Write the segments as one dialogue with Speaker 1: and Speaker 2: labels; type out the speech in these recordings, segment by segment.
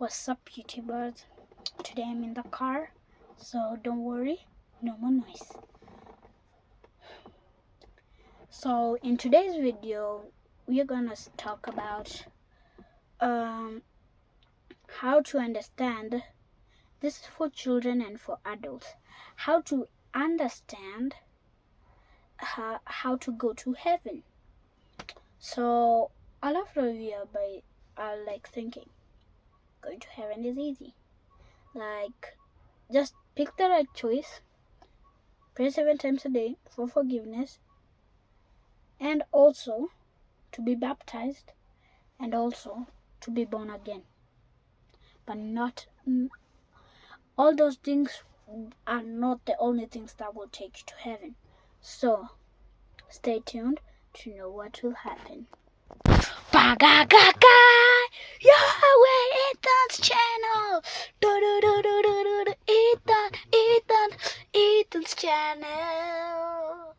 Speaker 1: What's up, YouTubers? Today I'm in the car, so don't worry, no more noise. So in today's video, we are gonna talk about how to understand. This is for children and for adults. How to understand how to go to heaven. So a lot of you are like thinking, going to heaven is easy. Like, just pick the right choice, pray 7 times a day for forgiveness, and also to be baptized, and also to be born again. But not all those things are not the only things that will take you to heaven. So stay tuned to know what will happen. Yahweh Ethan's channel. Ethan's channel.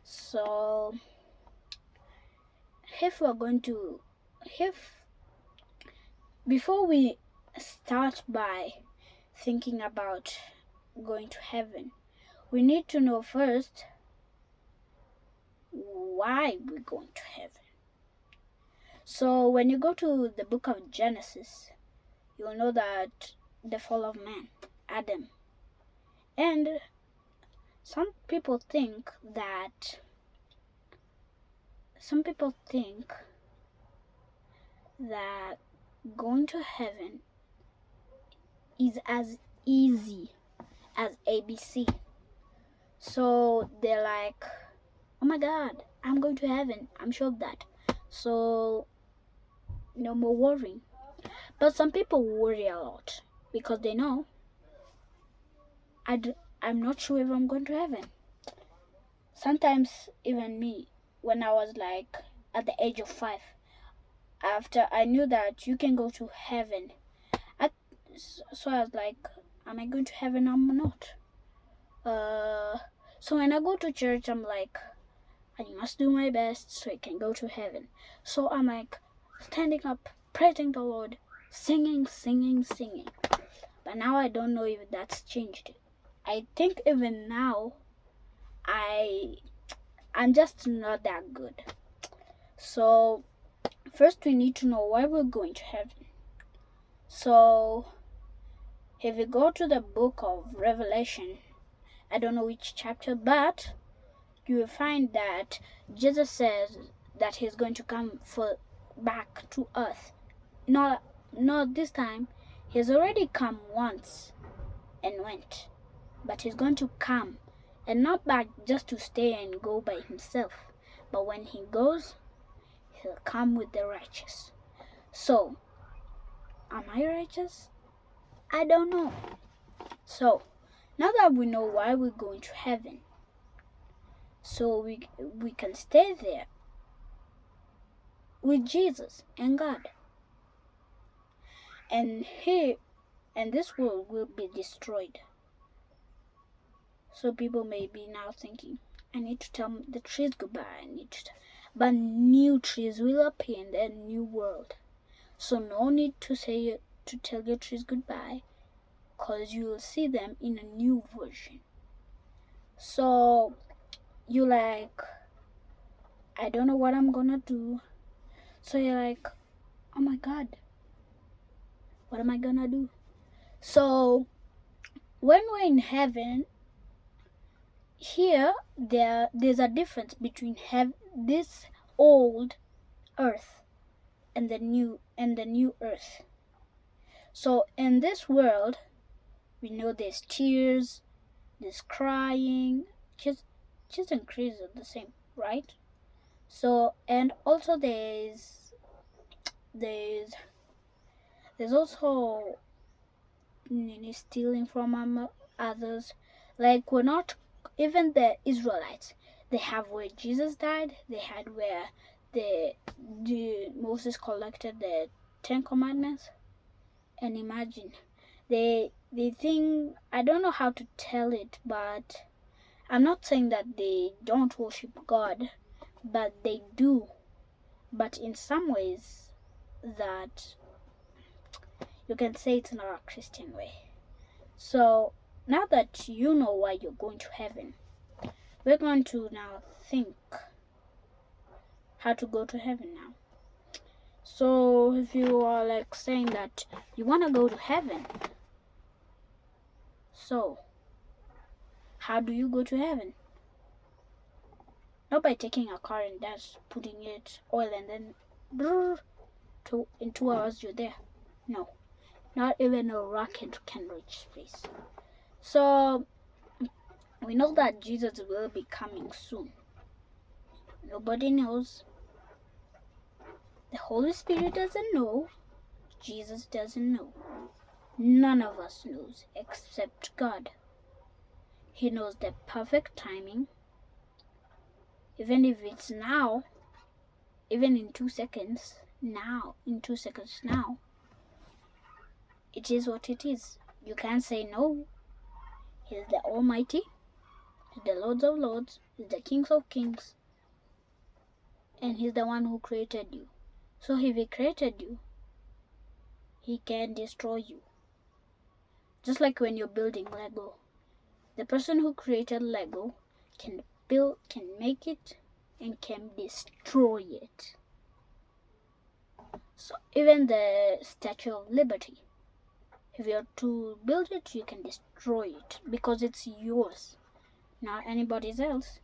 Speaker 1: So before we start by thinking about going to heaven, we need to know first why we're going to heaven. So when you go to the book of Genesis, you'll know that the fall of man, Adam, and some people think that going to heaven is as easy as ABC. So they're like, oh my God, I'm going to heaven. I'm sure of that. So no more worrying. But some people worry a lot because they know I'm not sure if I'm going to heaven. Sometimes even me, when I was like at the age of 5, after I knew that you can go to heaven, so I was like, am I going to heaven? I'm not. So when I go to church, I'm like, I must do my best so I can go to heaven. So I'm like standing up, praising the Lord, singing. But now I don't know if that's changed. I think even now, I'm just not that good. So first we need to know why we're going to heaven. So if we go to the book of Revelation, I don't know which chapter, but you will find that Jesus says that he's going to come back to earth. Not this time. He's already come once and went, but he's going to come, and not back just to stay and go by himself, but when he goes, he'll come with the righteous. So am I righteous? I don't know. So now that we know why we're going to heaven, so we can stay there with Jesus and God, and this world will be destroyed. So people may be now thinking, I need to tell the trees goodbye. But new trees will appear in the new world. So no need to tell your trees goodbye, because you will see them in a new version. So you like, I don't know what I'm gonna do. So you're like, oh my God, what am I gonna do? So when we're in heaven, here there's a difference between this old earth and the new earth. So in this world, we know there's tears, there's crying, just and crazy are the same, right? So, and also there's also stealing from others. Like, we're not, even the Israelites, they have where Jesus died, they had where the Moses collected the 10 commandments, and imagine they think, I don't know how to tell it, but I'm not saying that they don't worship God, but they do. but in some ways that you can say it's not a Christian way. So now that you know why you're going to heaven, we're going to now think how to go to heaven now. So if you are like saying that you want to go to heaven, so how do you go to heaven? Not by taking a car and just putting it oil and then in 2 hours you're there. No, not even a rocket can reach space. So we know that Jesus will be coming soon. Nobody knows. The Holy Spirit doesn't know. Jesus doesn't know. None of us knows except God. He knows the perfect timing. Even if it's now, even in 2 seconds now, it is what it is. You can't say no. He's the Almighty. He's the Lords of Lords. He's the Kings of Kings. And He's the one who created you. So if He created you, He can destroy you. Just like when you're building Lego. The person who created Lego can make it, and can destroy it. So even the Statue of Liberty, if you're to build it, you can destroy it because it's yours, not anybody's else.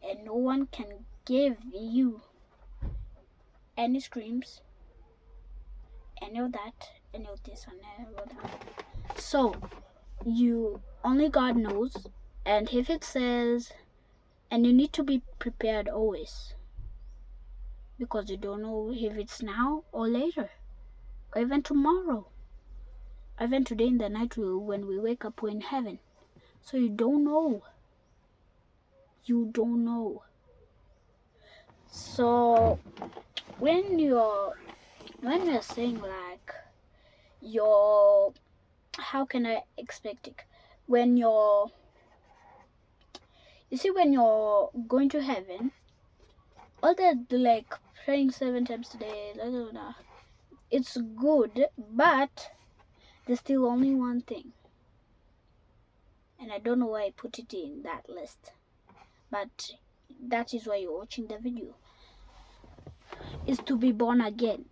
Speaker 1: And no one can give you any screams, any of that, any of this, and any of that. So only God knows. And if it says, and you need to be prepared always, because you don't know if it's now or later, or even tomorrow, or even today in the night when we wake up, we're in heaven. So you don't know. So when you're saying like how can I expect it? When you're going to heaven, all that like praying 7 times a day, it's good, but there's still only one thing. And I don't know why I put it in that list, but that is why you're watching the video, is to be born again.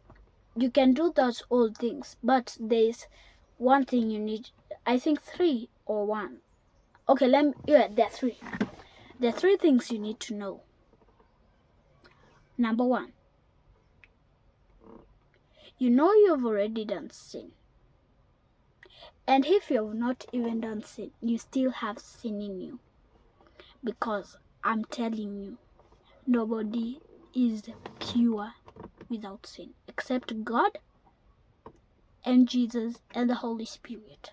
Speaker 1: You can do those old things, but there's one thing you need. I think 3 or 1. Okay, there are 3. There are 3 things you need to know. Number 1, you know you've already done sin. And if you've not even done sin, you still have sin in you. Because I'm telling you, nobody is pure without sin, except God and Jesus and the Holy Spirit.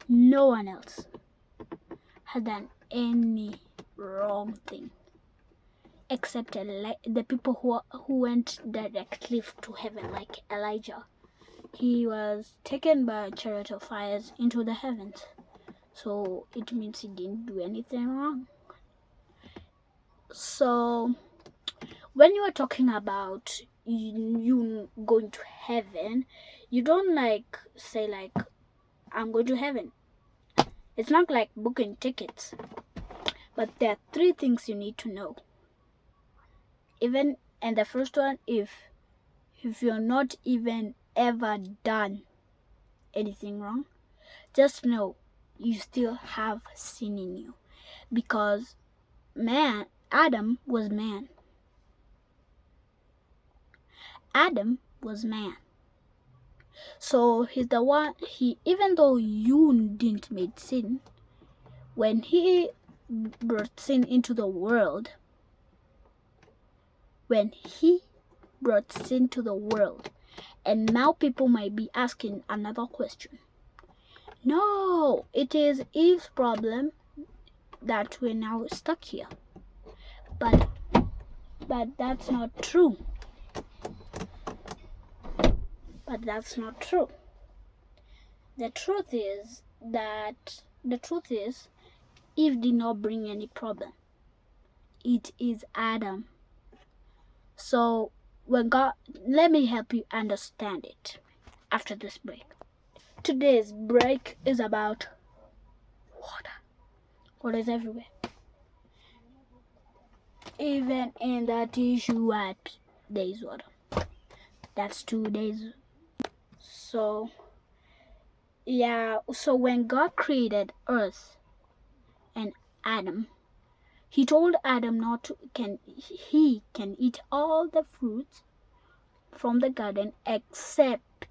Speaker 1: No one else has done any wrong thing, except the people who went directly to heaven, like Elijah. He was taken by a chariot of fires into the heavens. So it means he didn't do anything wrong. So when you are talking about you going to heaven, you don't say I'm going to heaven. It's not like booking tickets. But there are 3 things you need to know. And the first one, if you're not even ever done anything wrong, just know you still have sin in you. Because Adam was man. Adam was man. So he's the one, even though you didn't make sin, when he brought sin into the world, and now people might be asking another question. No, it is Eve's problem that we're now stuck here. But that's not true. The truth is Eve did not bring any problem. It is Adam. So when God, let me help you understand it after this break. Today's break is about water. Water is everywhere. Even in the tissue wipes, there is water. That's 2 days. So, yeah, so when God created earth and Adam, he told Adam not to he can eat all the fruits from the garden except